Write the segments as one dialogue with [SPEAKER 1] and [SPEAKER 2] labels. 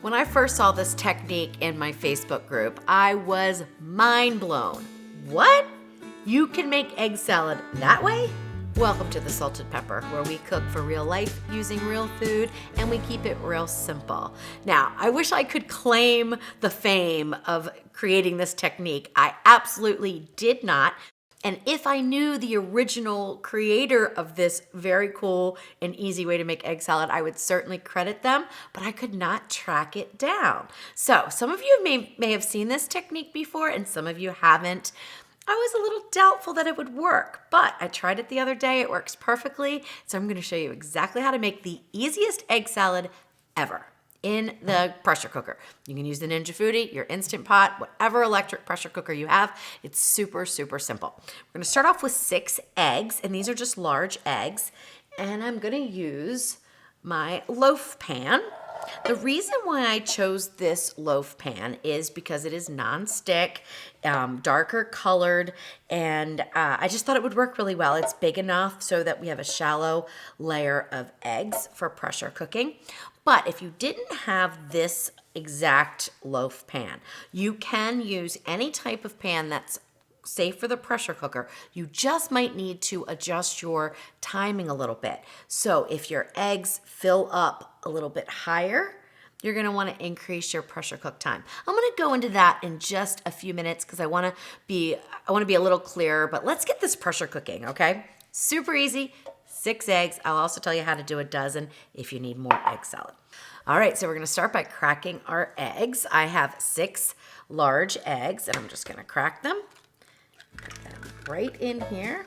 [SPEAKER 1] When I first saw this technique in my Facebook group, I was mind blown. What? You can make egg salad that way? Welcome to the Salted Pepper, where we cook for real life using real food and we keep it real simple. Now, I wish I could claim the fame of creating this technique. I absolutely did not. And if I knew the original creator of this very cool and easy way to make egg salad, I would certainly credit them, but I could not track it down. So some of you may have seen this technique before and some of you haven't. I was a little doubtful that it would work, but I tried it the other day. It works perfectly. So I'm gonna show you exactly how to make the easiest egg salad ever in the pressure cooker. You can use the Ninja Foodi, your Instant Pot, whatever electric pressure cooker you have. It's super, super simple. We're gonna start off with 6 eggs, and these are just large eggs. And I'm gonna use my loaf pan. The reason why I chose this loaf pan is because it is non-stick, darker colored, and I just thought it would work really well. It's big enough so that we have a shallow layer of eggs for pressure cooking. But if you didn't have this exact loaf pan, you can use any type of pan that's safe for the pressure cooker. You just might need to adjust your timing a little bit. So if your eggs fill up a little bit higher, you're gonna wanna increase your pressure cook time. I'm gonna go into that in just a few minutes because I wanna be a little clearer, but let's get this pressure cooking, okay? Super easy, 6 eggs. I'll also tell you how to do a dozen if you need more egg salad. All right, so we're gonna start by cracking our eggs. I have 6 large eggs and I'm just gonna crack them. Put them right in here.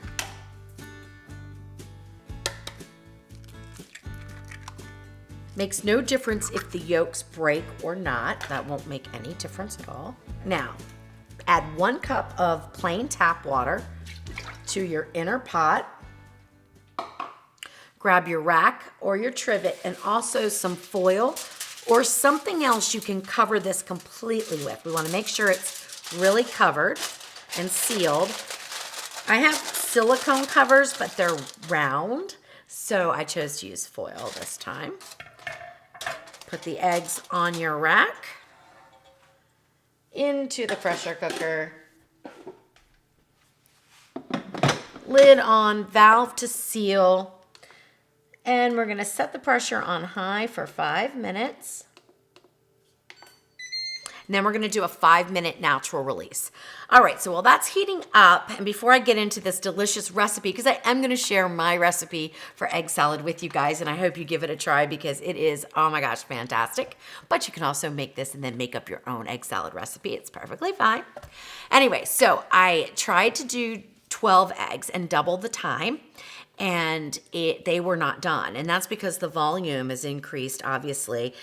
[SPEAKER 1] Makes no difference if the yolks break or not. That won't make any difference at all. Now, add 1 cup of plain tap water to your inner pot. Grab your rack or your trivet and also some foil or something else you can cover this completely with. We want to make sure it's really covered and sealed. I have silicone covers, but they're round, so I chose to use foil this time. Put the eggs on your rack, into the pressure cooker, lid on, valve to seal, and we're gonna set the pressure on high for 5 minutes. And then we're gonna do a 5-minute natural release. All right, so while that's heating up, and before I get into this delicious recipe, because I am gonna share my recipe for egg salad with you guys, and I hope you give it a try because it is, oh my gosh, fantastic. But you can also make this and then make up your own egg salad recipe. It's perfectly fine. Anyway, so I tried to do 12 eggs and double the time, and they were not done. And that's because the volume is increased, obviously,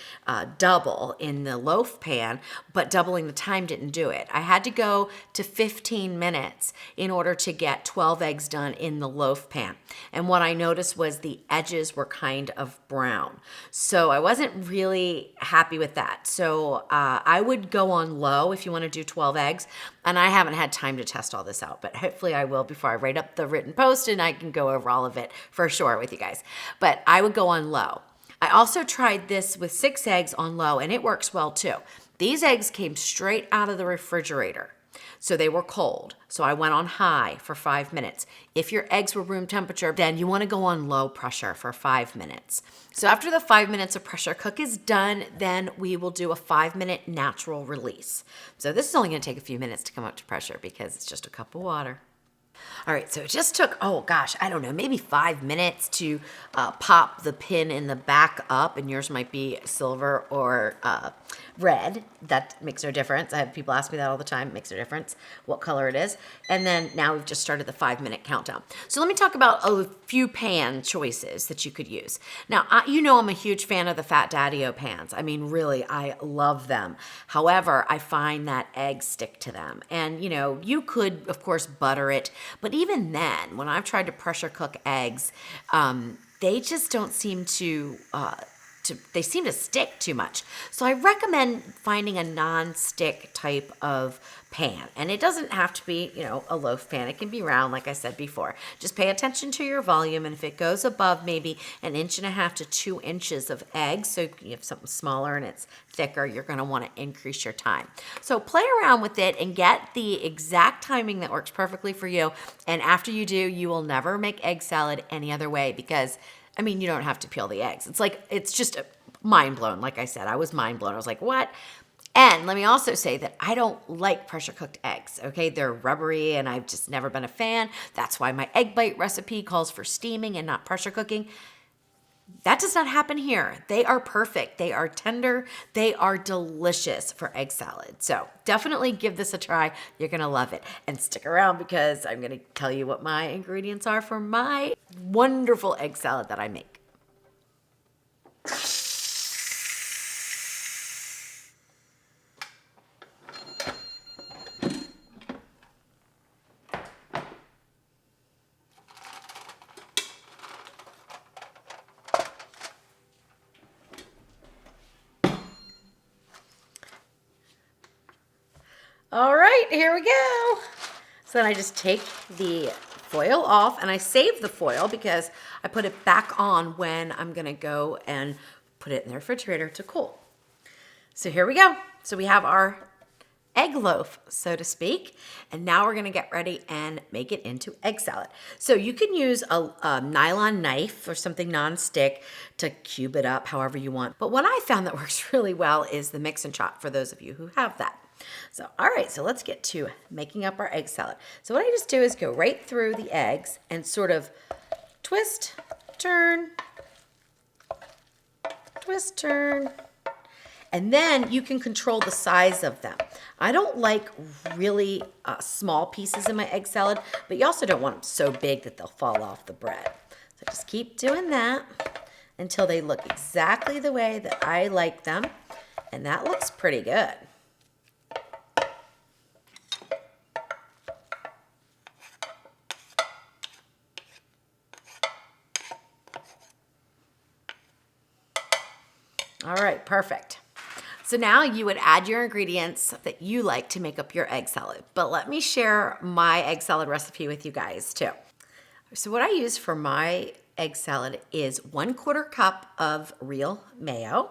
[SPEAKER 1] double in the loaf pan, but doubling the time didn't do it. I had to go to 15 minutes in order to get 12 eggs done in the loaf pan. And what I noticed was the edges were kind of brown. So I wasn't really happy with that. So I would go on low if you want to do 12 eggs. And I haven't had time to test all this out, but hopefully I will before I write up the written post and I can go over all of it for sure with you guys. But I would go on low. I also tried this with 6 eggs on low and it works well too. These eggs came straight out of the refrigerator. So they were cold. So I went on high for 5 minutes. If your eggs were room temperature, then you want to go on low pressure for 5 minutes. So after the 5 minutes of pressure cook is done, then we will do a 5-minute natural release. So this is only going to take a few minutes to come up to pressure because it's just a cup of water. All right, so it just took, oh gosh, I don't know, maybe 5 minutes to pop the pin in the back up, and yours might be silver or red. That makes no difference. I have people ask me that all the time. It makes no difference what color it is. And then now we've just started the 5-minute countdown. So let me talk about a few pan choices that you could use. Now, you know I'm a huge fan of the Fat Daddy-O pans. I mean, really, I love them. However, I find that eggs stick to them. And, you know, you could, of course, butter it. But even then, when I've tried to pressure cook eggs, they just don't seem to they seem to stick too much. So I recommend finding a non-stick type of pan. And it doesn't have to be, a loaf pan. It can be round, like I said before. Just pay attention to your volume. And if it goes above maybe 1.5 to 2 inches of egg, so you have something smaller and it's thicker, you're going to want to increase your time. So play around with it and get the exact timing that works perfectly for you. And after you do, you will never make egg salad any other way, because you don't have to peel the eggs. It's just mind blown. Like I said, I was mind blown. I was like, what? And let me also say that I don't like pressure cooked eggs, okay? They're rubbery and I've just never been a fan. That's why my egg bite recipe calls for steaming and not pressure cooking. That does not happen here. They are perfect. They are tender. They are delicious for egg salad. So definitely give this a try. You're going to love it. And stick around, because I'm going to tell you what my ingredients are for my wonderful egg salad that I make. All right, here we go. So then I just take the foil off, and I save the foil because I put it back on when I'm gonna go and put it in the refrigerator to cool. So here we go. So we have our egg loaf, so to speak, and now we're gonna get ready and make it into egg salad. So you can use a nylon knife or something non-stick to cube it up however you want. But what I found that works really well is the mix and chop, for those of you who have that. So, all right, so let's get to making up our egg salad. So what I just do is go right through the eggs and sort of twist, turn, twist, turn, and then you can control the size of them. I don't like really small pieces in my egg salad, but you also don't want them so big that they'll fall off the bread. So just keep doing that until they look exactly the way that I like them, and that looks pretty good. All right, perfect. So now you would add your ingredients that you like to make up your egg salad. But let me share my egg salad recipe with you guys too. So what I use for my egg salad is 1/4 cup of real mayo,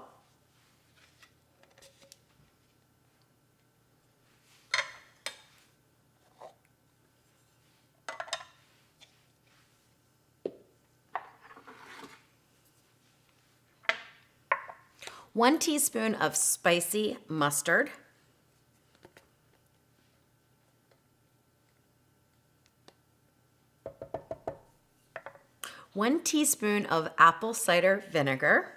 [SPEAKER 1] 1 teaspoon of spicy mustard, 1 teaspoon of apple cider vinegar,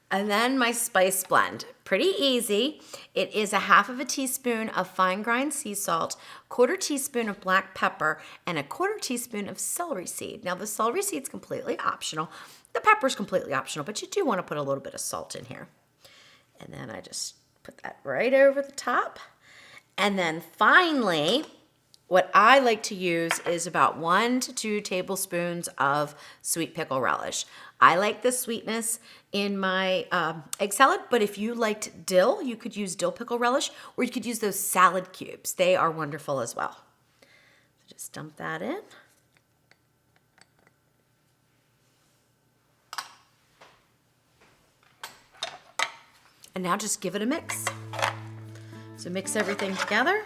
[SPEAKER 1] and then my spice blend. Pretty easy. It is 1/2 teaspoon of fine grind sea salt, 1/4 teaspoon of black pepper, and 1/4 teaspoon of celery seed. Now the celery seed is completely optional. The pepper is completely optional, but you do want to put a little bit of salt in here. And then I just put that right over the top. And then finally, what I like to use is about 1 to 2 tablespoons of sweet pickle relish. I like the sweetness in my egg salad, but if you liked dill, you could use dill pickle relish, or you could use those salad cubes. They are wonderful as well. So just dump that in. And now just give it a mix. So mix everything together.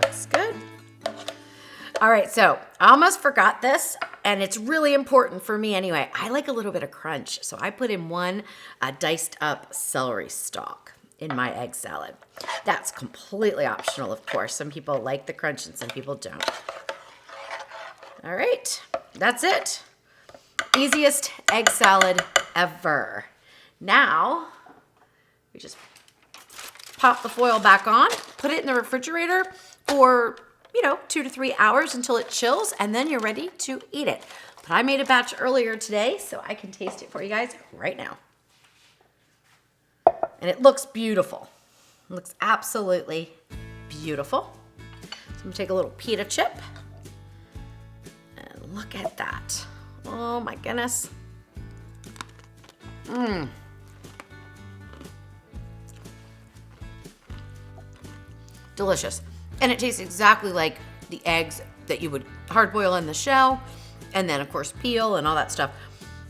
[SPEAKER 1] Looks good. All right, so I almost forgot this, and it's really important for me anyway. I like a little bit of crunch, so I put in 1 diced up celery stalk in my egg salad. That's completely optional, of course. Some people like the crunch and some people don't. All right, that's it. Easiest egg salad ever. Now, we just pop the foil back on, put it in the refrigerator for 2 to 3 hours until it chills, and then you're ready to eat it. But I made a batch earlier today, so I can taste it for you guys right now. And it looks beautiful. Looks absolutely beautiful. So I'm gonna take a little pita chip. And look at that. Oh my goodness. Delicious. And it tastes exactly like the eggs that you would hard boil in the shell, and then of course peel and all that stuff.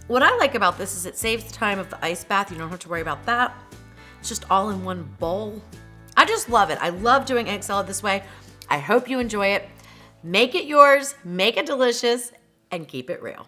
[SPEAKER 1] What I like about this is it saves the time of the ice bath. You don't have to worry about that. It's just all in one bowl. I just love it. I love doing egg salad this way. I hope you enjoy it. Make it yours, make it delicious, and keep it real.